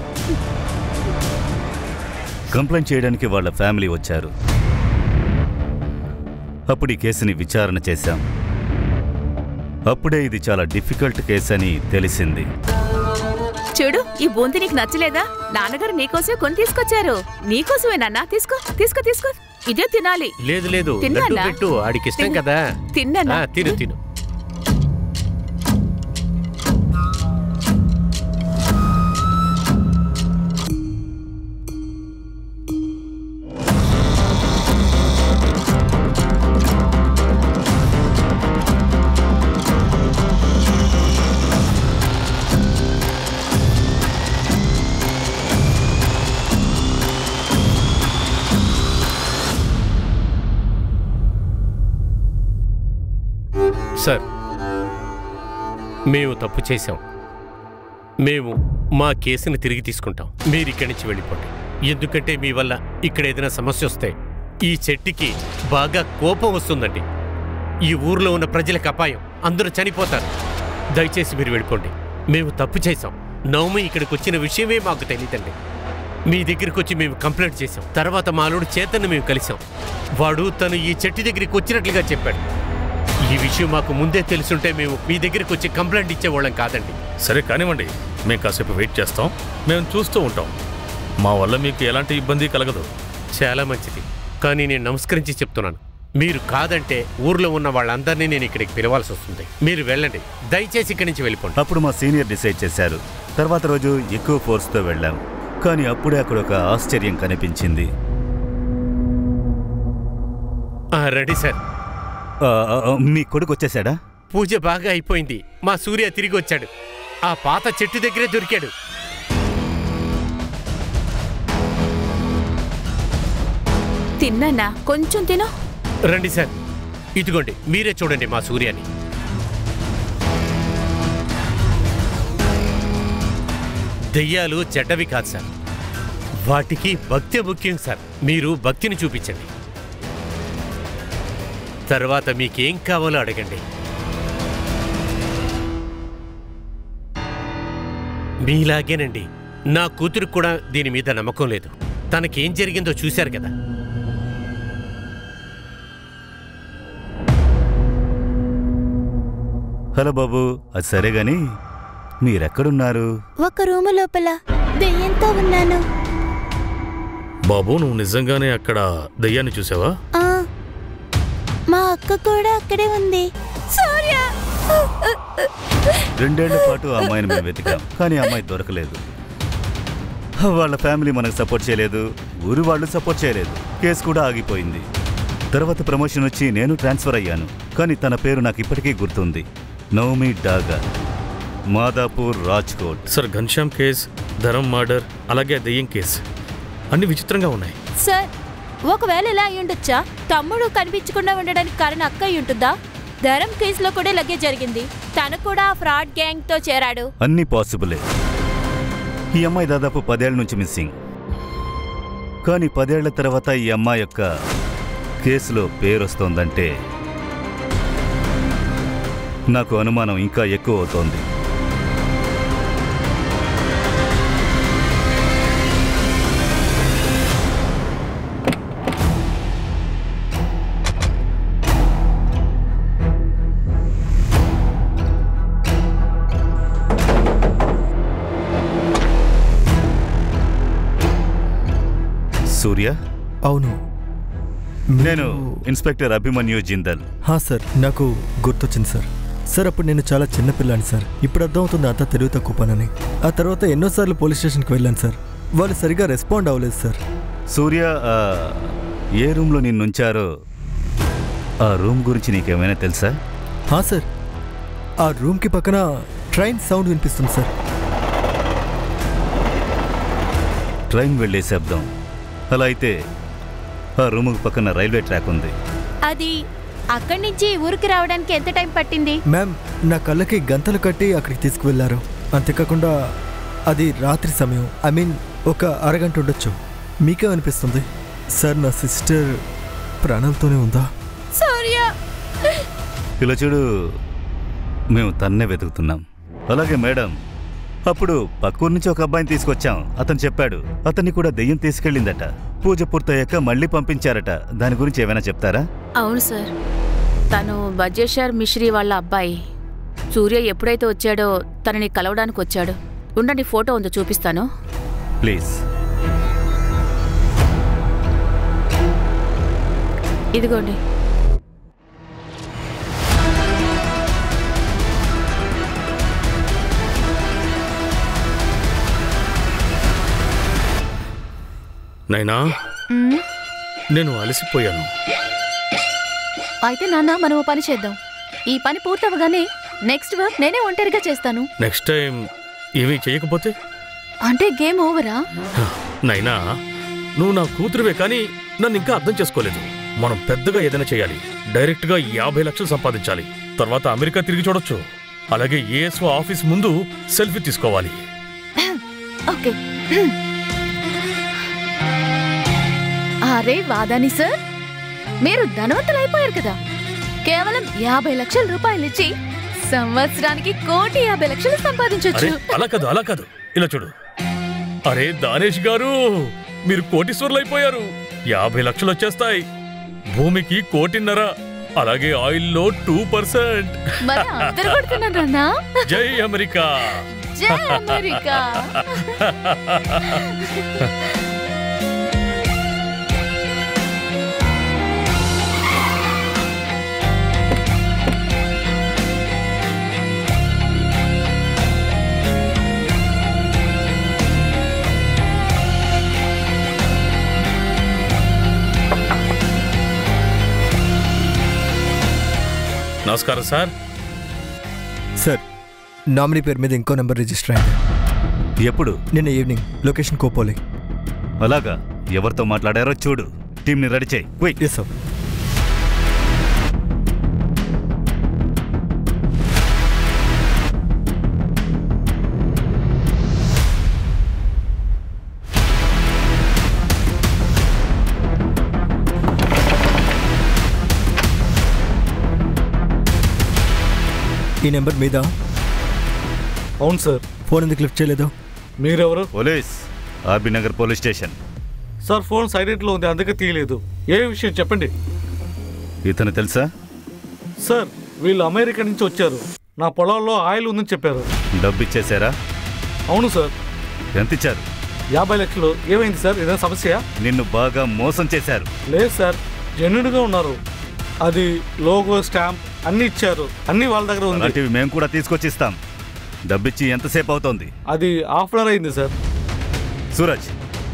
కంప్లైంట్ చేయడానికి వాళ్ళ ఫ్యామిలీ వచ్చారు. అప్పుడు ఈ కేసుని విచారణ చేశాం. అప్పుడే ఇది చాలా డిఫికల్ట్ కేసు అని తెలిసింది. చూడు, ఈ బూందీ నీకు నచ్చలేదా? నాన్నగారు నీకోసమే కొని తీసుకొచ్చారు. నీకోసమే నాన్న. తీసుకో తీసుకో తీసుకో. ఇదే తినాలి. లేదు లేదు, లడ్డు పెట్టు, ఆడికి ఇష్టం కదా. తిన్నా. తిను తిను. సార్, మేము తప్పు చేశాం. మేము మా కేసుని తిరిగి తీసుకుంటాం. మీరు ఇక్కడి నుంచి వెళ్ళిపోండి. ఎందుకంటే మీ వల్ల ఇక్కడ ఏదైనా సమస్య వస్తే ఈ చెట్టుకి బాగా కోపం వస్తుందండి. ఈ ఊర్లో ఉన్న ప్రజలకు అపాయం, అందరూ చనిపోతారు. దయచేసి మీరు వెళ్ళిపోండి. మేము తప్పు చేశాం. నవమి ఇక్కడికి వచ్చిన విషయమే మాకు తెలియదండి. మీ దగ్గరికి వచ్చి మేము కంప్లైంట్ చేశాం. తర్వాత మా అల్లుడు చేతన్ని మేము కలిసాం. వాడు తను ఈ చెట్టు దగ్గరికి వచ్చినట్లుగా చెప్పాడు. ఈ విషయం మాకు ముందే తెలుసుంటే మేము మీ దగ్గరికి వచ్చి కంప్లైంట్ ఇచ్చేవాళ్ళం కాదండి. సరే కానివ్వండి, మేము కాసేపు వెయిట్ చేస్తాం. మేము చూస్తూ ఉంటాం. మా వల్ల మీకు ఎలాంటి ఇబ్బంది కలగదు. చాలా మంచిది. కానీ నేను నమస్కరించి చెప్తున్నాను, మీరు కాదంటే ఊర్లో ఉన్న వాళ్ళందరినీ నేను ఇక్కడికి పిలవాల్సి వస్తుంది. మీరు వెళ్ళండి, దయచేసి ఇక్కడి నుంచి వెళ్ళిపోండి. అప్పుడు మా సీనియర్ డిసైడ్ చేశారు. తర్వాత రోజు ఎక్కువ ఫోర్స్తో వెళ్ళాం. కానీ అప్పుడే అక్కడ ఒక ఆశ్చర్యం కనిపించింది. Ready sir. మీ కొడుకు వచ్చేసాడా? పూజ బాగా అయిపోయింది. మా సూర్య తిరిగి వచ్చాడు. ఆ పాత చెట్టు దగ్గరే దొరికాడు. తిన్నానా? కొంచెం తిను. రండి సార్, ఇదిగోండి, మీరే చూడండి మా సూర్యాని. దెయ్యాలు చెడ్డవి కాదు సార్, వాటికి భక్తి ముఖ్యం సార్. మీరు భక్తిని చూపించండి, తర్వాత మీకేం కావాలో అడగండి. మీలాగేనండి, నా కూతురు కూడా దీని మీద నమ్మకం లేదు. తనకేం జరిగిందో చూశారు కదా. హలో బాబు, అది సరే గాని మీరెక్కడున్నారు? ఒక రూము లోపల దెయ్యంతో ఉన్నాను. బాబు, నువ్వు నిజంగానే అక్కడ దెయ్యాన్ని చూసావా? మా అక్క కూడా అక్కడే ఉంది. సూర్య! 2 ఏళ్ల పాటు ఆ అమ్మాయిని మేము వెతికాం, కానీ అమ్మాయి దొరకలేదు. వాళ్ళ ఫ్యామిలీ మనకు సపోర్ట్ చేయలేదు, ఊరి వాళ్ళు సపోర్ట్ చేయలేదు. కేసు కూడా ఆగిపోయింది. తర్వాత ప్రమోషన్ వచ్చి నేను ట్రాన్స్ఫర్ అయ్యాను. కానీ తన పేరు నాకు ఇప్పటికీ గుర్తుంది, Navami Daga, Madhapur, Rajkot. Sir, Ghanshyam case, Dharam murder, అలాగే దెయ్యం కేసు అన్ని విచిత్రంగా ఉన్నాయి. సార్, ఒకవేళ ఇలా అయి ఉండొచ్చా? తమ్ముడు కనిపించకుండా ఉండడానికి కారణం అక్క అయి ఉంటుందా? ధరం కేసులో కూడా ఇలాగే జరిగింది. తను కూడా ఫ్రాడ్ గ్యాంగ్ తో చేరాడు. అన్ని పాసిబులే. ఈ అమ్మాయి దాదాపు 10 ఏళ్ల నుంచి మిస్సింగ్. కానీ 10 ఏళ్ల తర్వాత ఈ అమ్మాయి యొక్క కేసులో పేరు వస్తోందంటే నాకు అనుమానం ఇంకా ఎక్కువ అవుతోంది. సూర్య? అవును, నేను ఇన్స్పెక్టర్ అభిమన్యు జిందల్. సార్, నాకు గుర్తొచ్చింది సార్. సార్, అప్పుడు నేను చాలా చిన్నపిల్లాను సార్. ఇప్పుడు అర్థమవుతుంది అంతా తెలివి తక్కువ పనని. ఆ తర్వాత ఎన్నోసార్లు పోలీస్ స్టేషన్కి వెళ్ళాను సార్. వాళ్ళు సరిగా రెస్పాండ్ అవ్వలేదు సార్. సూర్య, ఏ రూమ్లో నిన్నుంచారో ఆ రూమ్ గురించి నీకేమైనా తెలుసా? సార్, ఆ రూమ్కి పక్కన ట్రైన్ సౌండ్ వినిపిస్తుంది సార్. ట్రైన్ వెళ్ళే శబ్దం. అలా అయితే ఆ రూముకు పక్కన రైల్వే ట్రాక్ ఉంది. అది అక్కడి నుంచి ఊరికి రావడానికి ఎంత టైం పట్టింది? మ్యామ్, నా కళ్ళకి గంతలు కట్టి అక్కడికి తీసుకువెళ్ళారు. అంతేకాకుండా అది రాత్రి సమయం. ఐ మీన్ ఒక అరగంట ఉండొచ్చు. మీకేమనిపిస్తుంది సార్? నా సిస్టర్ ప్రాణాలతోనే ఉందా? సూర్య! ఇలా చూడు, మేము తన్నే వెతుకుతున్నాం. అలాగే మేడం, అప్పుడు పక్కూరు నుంచి ఒక అబ్బాయిని తీసుకొచ్చాం. అతను చెప్పాడు అతన్ని కూడా దెయ్యం తీసుకెళ్ళిందట. పూజ పూర్తయ్యాక మళ్ళీ పంపించారట. దాని గురించి ఏమైనా చెప్తారా? అవును సార్, తను బజేషర్ మిశ్రీ వాళ్ళ అబ్బాయి. సూర్య ఎప్పుడైతే వచ్చాడో తనని కలవడానికి వచ్చాడు. ఉండండి, ఫోటో ఉందో చూపిస్తాను. ప్లీజ్. ఇదిగోండి. నైనా, నేను అలసిపోయాను. అయితే నాన్న, మనం ఓ పని చేద్దాం. ఈ పని పూర్తవగానే నెక్స్ట్ వర్క్ నేనే ఒంటరిగా చేస్తాను. నెక్స్ట్ టైం ఏమీ చేయకపోతే? అంటే గేమ్ ఓవరా? నైనా, నువ్వు నా కూతురువే కానీ నన్ను ఇంకా అర్థం చేసుకోలేదు. మనం పెద్దగా ఏదైనా చేయాలి. డైరెక్ట్గా 50 లక్షలు సంపాదించాలి. తర్వాత అమెరికా తిరిగి చూడొచ్చు. అలాగే ఏఎస్ఓ ఆఫీస్ ముందు సెల్ఫీ తీసుకోవాలి. ఓకే. అరే వాదాని సార్, మీరు ధనవంతులైపోయారు కదా. కేవలం 50 లక్షల రూపాయలు ఇచ్చి సంవత్సరానికి 1,50,00,000 సంపాదించొచ్చు. అలా కాదు, ఇలా చూడు. అరే దానేష్ గారు, మీరు కోటీశ్వరులు అయిపోయారు. 50 లక్షలు వచ్చేస్తాయి. భూమికి 1,50,00,000. అలాగే ఆయిల్లో 2%. జై అమెరికా, జై అమెరికా. నమస్కారం సార్. సార్, నామినీ పేరు మీద ఇంకో నెంబర్ రిజిస్టర్ అయింది. ఎప్పుడు? నిన్న ఈవినింగ్. లొకేషన్ కోపోలి. అలాగా? ఎవరితో మాట్లాడారో చూడు. టీంని రెడీ చేయి. Yes sir. ఈ నెంబర్ మీద? అవును సార్. ఫోన్ ఎందుకు లిఫ్ట్ చేయలేదు? మీరెవరు? Police, RB Nagar police station. Sir, phone సైలెంట్లో ఉంది, అందుకే తీయలేదు. ఏ విషయం చెప్పండి. ఇతను తెలుసా? సార్, వీళ్ళు అమెరికా నుంచి వచ్చారు. నా పొలాల్లో ఆయిల్ ఉందని చెప్పారు. డబ్బు ఇచ్చేసారా? అవును సార్. ఎంత ఇచ్చారు? 50 లక్షలు. ఏమైంది సార్? ఏదైనా సమస్య? నిన్ను బాగా మోసం చేశారు. లేదు సార్, జెన్యూన్గా ఉన్నారు. అది లోగో, స్టాంప్ అన్ని ఇచ్చారు. అన్ని వాళ్ళ దగ్గర ఉంది. అలాంటివి మేము కూడా తీసుకొచ్చి ఇస్తాం. డబ్బిచ్చి ఎంతసేపు అవుతోంది? అది హాఫ్ అన్ అవర్ అయింది sir. Suraj,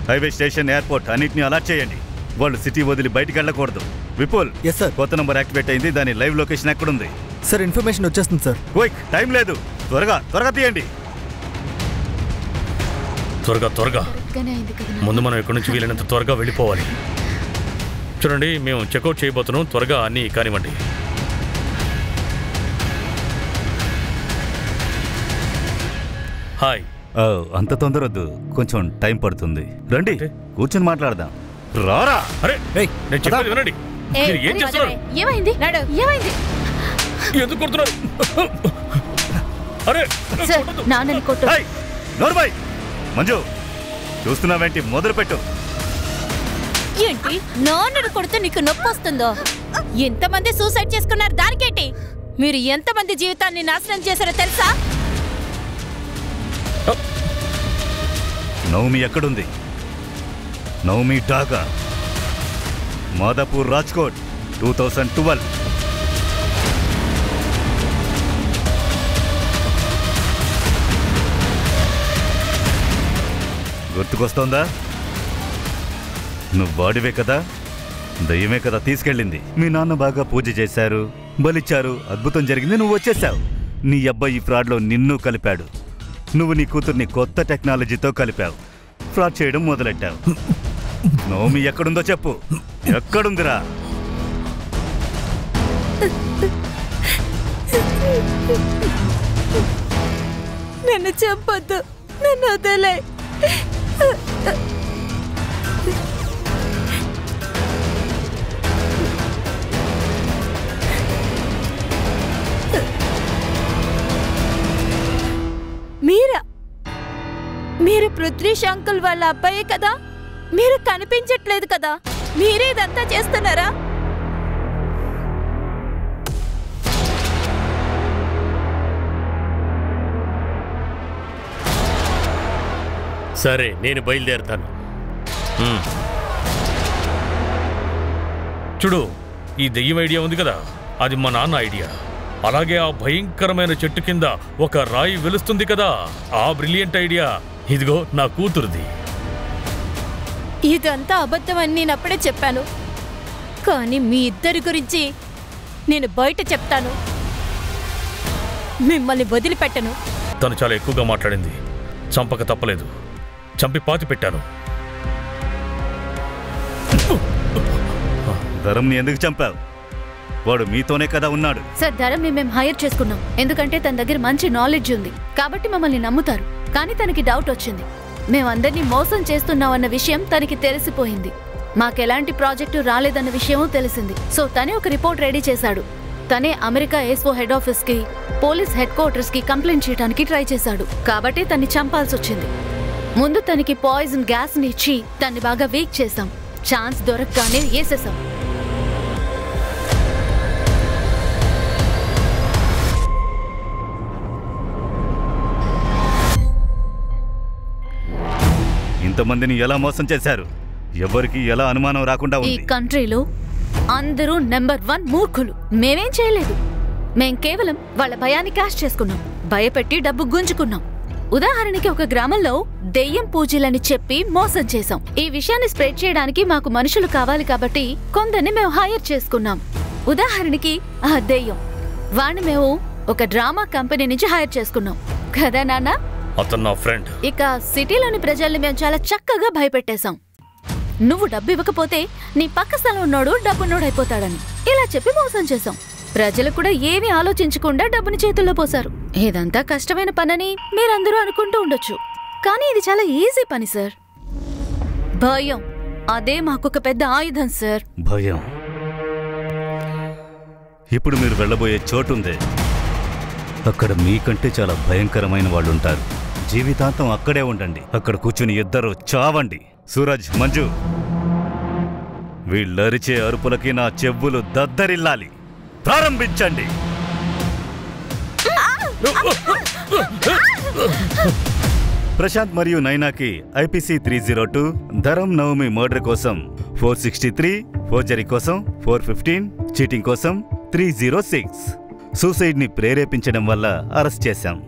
highway station, airport అన్నిటిని అలర్ట్ చేయండి. వాళ్ళు సిటీ వదిలి బయటికి వెళ్ళకూడదు. విపుల్. Yes sir. కొత్త నంబర్ యాక్టివేట్ అయింది. దాని లైవ్ లొకేషన్ ఎక్కడుంది? సార్, ఇన్ఫర్మేషన్ వచ్చేస్తుంది సార్. క్విక్, టైం లేదు. త్వరగా తీయండి. త్వరగా. ముందు మనం ఇక్కడి నుంచి వీలైనంత త్వరగా వెళ్ళిపోవాలి. చూడండి, మేము చెక్అవుట్ చేయబోతున్నాం. త్వరగా అన్నీ కానివ్వండి. హాయ్. అంత తొందరొద్దు, కొంచెం టైం పడుతుంది. రండి, కూర్చొని మాట్లాడదాం. రారా. అరే, నేను చెప్పేది వినండి. మీరు ఏం చేస్తున్నారు? ఏమైంది? ఎందుకు కొడుతున్నారు? అరే సార్, నాన్నని కొట్టు. నోర్మై. మంజు, చూస్తున్నావేంటి? మొదలు పెట్టు. ఏంటి నాన్నని కొడితే నీకు నొప్పి వస్తుందో? ఎంతమంది సూసైడ్ చేసుకున్నారు దానికేంటి? మీరు ఎంతమంది జీవితాన్ని నాశనం చేశారో తెలుసా? నవమి ఎక్కడుంది? నవమి ఢాకా, మాదాపూర్, రాజ్కోట్, 2012. గుర్తుకొస్తోందా? నువ్వు వాడివే కదా, దయ్యమే కదా తీసుకెళ్ళింది. మీ నాన్న బాగా పూజ చేశారు, బలిచ్చారు, అద్భుతం జరిగింది. నువ్వు వచ్చేసావు. నీ అబ్బాయి ఈ ఫ్రాడ్లో నిన్ను కలిపాడు. నువ్వు నీ కూతుర్ని కొత్త టెక్నాలజీతో కలిపావు. ఫ్రాడ్ చేయడం మొదలెట్టావు. నవమి ఎక్కడుందో చెప్పు. ఎక్కడుందిరా? నన్ను చంపొద్దు, నన్ను వదిలే. మీరు పృథ్వీష్ అంకుల్ వాళ్ళ అబ్బాయే కదా? మీరు కనిపించట్లేదు కదా? మీరే ఇదంతా చేస్తున్నారా? సరే, నేను బయలుదేరుతాను. చూడు, ఈ దెయ్యం ఐడియా ఉంది కదా, అది మా నాన్న ఐడియా. అలాగే ఆ భయంకరమైన చెట్టు కింద ఒక రాయి వెలుస్తుంది కదా, ఆ బ్రిలియంట్ ఐడియా ఇదిగో నా కూతురుది. ఇదంతా అబద్ధం అని నేను అప్పుడే చెప్పాను, కానీ మీ ఇద్దరి గురించి నేను బయట చెప్తాను. మిమ్మల్ని వదిలిపెట్టను. తను చాలా ఎక్కువగా మాట్లాడింది. చంపక తప్పలేదు. చంపి పాతి పెట్టాను. ధరంని ఎందుకు చంపావు? వాడు మీతోనే కదా ఉన్నాడు. సార్, ధరంని మేము హైర్ చేసుకున్నాం ఎందుకంటే తన దగ్గర మంచి నాలెడ్జ్ ఉంది కాబట్టి మమ్మల్ని నమ్ముతారు. కానీ తనకి డౌట్ వచ్చింది. మేమందరినీ మోసం చేస్తున్నామన్న విషయం తనకి తెలిసిపోయింది. మాకెలాంటి ప్రాజెక్టు రాలేదన్న విషయమూ తెలిసింది. సో తనే ఒక రిపోర్ట్ రెడీ చేశాడు. తనే అమెరికా ఏస్ఓ హెడ్ ఆఫీస్ కి, పోలీస్ హెడ్ క్వార్టర్స్ కి కంప్లైంట్ చేయడానికి ట్రై చేశాడు. కాబట్టి తన్ని చంపాల్సి వచ్చింది. ముందు తనకి పాయిజన్ గ్యాస్ ని ఇచ్చి తన్ని బాగా వీక్ చేశాం. ఛాన్స్ దొరకగానే వేసేసాం. ఇంతమందిని ఎలా మోసం చేశారు? ఎవరికి ఎలా అనుమానం రాకుండా ఈ ఉంది? కంట్రీలో అందరూ నెంబర్ 1 మూర్ఖులు. మేమేం చేయలేదు. మేం కేవలం వాళ్ళ భయాన్ని క్యాష్ చేసుకున్నాం. భయపెట్టి డబ్బు గుంజుకున్నాం. ఉదాహరణకి ఒక గ్రామంలో దెయ్యం పూజలని చెప్పి మోసం చేశాం. ఈ విషయాన్ని స్ప్రెడ్ చేయడానికి మాకు మనుషులు కావాలి కాబట్టి కొందరిని మేము హైర్ చేసుకున్నాం. ఉదాహరణకి ఆ దెయ్యం వాణ్ణి మేము ఒక డ్రామా కంపెనీ నుంచి హైర్ చేసుకున్నాం కదా నాన్న? అతను నా ఫ్రెండ్. ఇక సిటీలోని ప్రజల్ని మేము చాలా చక్కగా భయపెట్టేశాం. నువ్వు డబ్బు ఇవ్వకపోతే నీ పక్క స్థలం ఉన్నోడు డబ్బున్నోడైపోతాడని ఇలా చెప్పి మోసం చేశాం. ప్రజలు కూడా ఏమీ ఆలోచించకుండా డబ్బుని చేతుల్లో పోశారు. ఇదంతా కష్టమైన పనని మీరందరూ అనుకుంటూ ఉండొచ్చు, కానీ ఇది చాలా ఈజీ పని సార్. భయం అదే మాకొక పెద్ద ఆయుధం సార్. భయం. ఇప్పుడు మీరు వెళ్ళబోయే చోటుంది. అక్కడ మీకంటే చాలా భయంకరమైన వాళ్ళు ఉంటారు. జీవితాంతం అక్కడే ఉండండి. అక్కడ కూర్చుని ఇద్దరు చావండి. సూరజ్, మంజు, వీళ్ళరిచే అరుపులకి నా చెవులు దద్దరిల్లాలి. ప్రారంభించండి. ప్రశాంత్ మరియు నైనాకి ఐపీసీ 302, ధరం నవమి మర్డర్ కోసం 463, ఫోర్జరీ కోసం 415, చీటింగ్ కోసం 306, సూసైడ్ ని ప్రేరేపించడం వల్ల అరెస్ట్ చేశాం.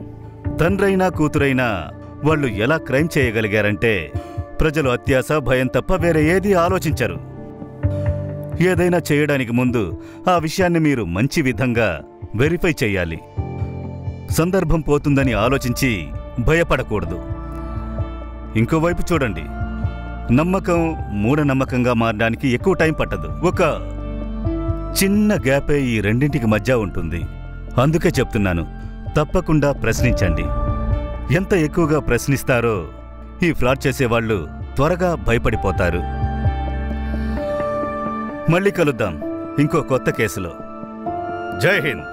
తండ్రైనా కూతురైనా వాళ్ళు ఎలా క్రైమ్ చేయగలిగారంటే ప్రజలు అత్యాశ, భయం తప్ప వేరే ఏదీ ఆలోచించరు. ఏదైనా చేయడానికి ముందు ఆ విషయాన్ని మీరు మంచి విధంగా వెరిఫై చేయాలి. సందర్భం పోతుందని ఆలోచించి భయపడకూడదు. ఇంకోవైపు చూడండి, నమ్మకం మూఢనమ్మకంగా మారడానికి ఎక్కువ టైం పట్టదు. ఒక చిన్న గ్యాపే ఈ రెండింటికి మధ్య ఉంటుంది. అందుకే చెప్తున్నాను, తప్పకుండా ప్రశ్నించండి. ఎంత ఎక్కువగా ప్రశ్నిస్తారో ఈ ఫ్రాడ్ చేసేవాళ్ళు త్వరగా భయపడిపోతారు. మళ్ళీ కలుద్దాం ఇంకో కొత్త కేసులో. జై హింద్.